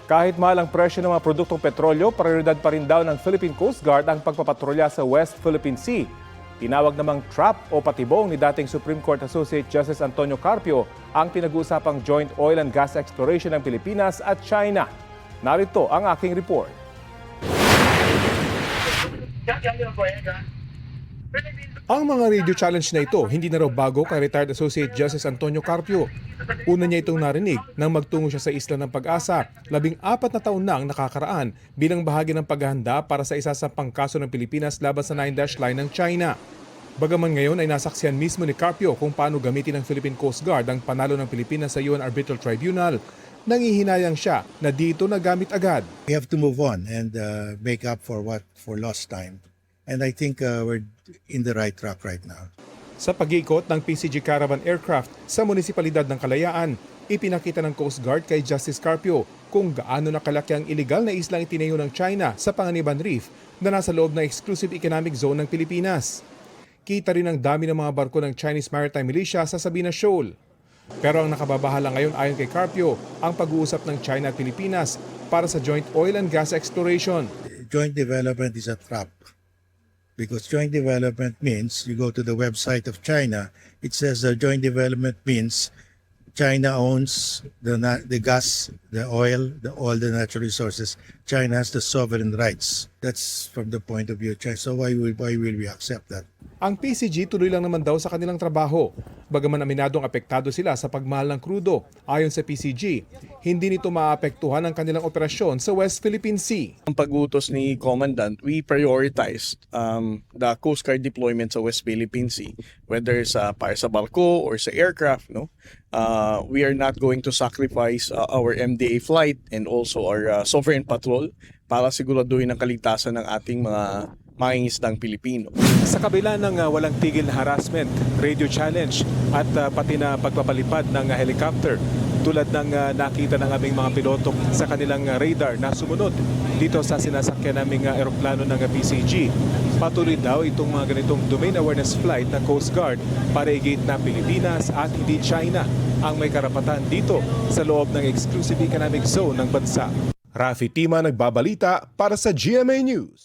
Kahit mahal ang presyo ng mga produktong petrolyo, prioridad pa rin daw ng Philippine Coast Guard ang pagpapatrolya sa West Philippine Sea. Tinawag namang trap o patibong ni dating Supreme Court Associate Justice Antonio Carpio ang pinag-uusapang joint oil and gas exploration ng Pilipinas at China. Narito ang aking report. Ang mga radio challenge na ito hindi na raw bago kay retired Associate Justice Antonio Carpio. Una niya itong narinig nang magtungo siya sa Isla ng Pag-asa, 14 na taon na ang nakakaraan bilang bahagi ng paghahanda para sa isasampang kaso ng Pilipinas laban sa 9-dash line ng China. Bagaman ngayon ay nasaksihan mismo ni Carpio kung paano gamitin ng Philippine Coast Guard ang panalo ng Pilipinas sa UN Arbitral Tribunal, nangihinayang siya na dito nagamit agad. We have to move on and make up for lost time. And I think we're in the right track right now. Sa pag-iikot ng PCG Caravan Aircraft sa munisipalidad ng Kalayaan, ipinakita ng Coast Guard kay Justice Carpio kung gaano nakalaki ang iligal na islang itinayo ng China sa Panganiban Reef na nasa loob ng Exclusive Economic Zone ng Pilipinas. Kita rin ang dami ng mga barko ng Chinese Maritime Militia sa Sabina Shoal. Pero ang nakababahala ngayon ayon kay Carpio ang pag-uusap ng China at Pilipinas para sa joint oil and gas exploration. Joint development is a trap. Because joint development means, you go to the website of China, it says joint development means China owns the gas, the oil, all the natural resources. China has the sovereign rights. That's from the point of view of China. So why will we accept that? Ang PCG tuloy lang naman daw sa kanilang trabaho. Bagaman aminadong apektado sila sa pagmahal ng krudo, ayon sa PCG, hindi nito maapektuhan ang kanilang operasyon sa West Philippine Sea. Ang pag-utos ni Commandant, we prioritized the Coast Guard deployment sa West Philippine Sea, whether para sa barko or sa aircraft. No, we are not going to sacrifice our MDA flight and also our sovereign patrol para siguraduhin ang kaligtasan ng ating mga mangingisdang Pilipino. Sa kabila ng walang tigil na harassment, radio challenge at pati na pagpapalipad ng helicopter, tulad ng nakita ng aming mga piloto sa kanilang radar na sumunod dito sa sinasakyan naming eroplano ng PCG. Patuloy daw itong mga ganitong domain awareness flight ng Coast Guard para igit na Pilipinas at hindi China ang may karapatan dito sa loob ng Exclusive Economic Zone ng bansa. Rafi Tima nagbabalita para sa GMA News.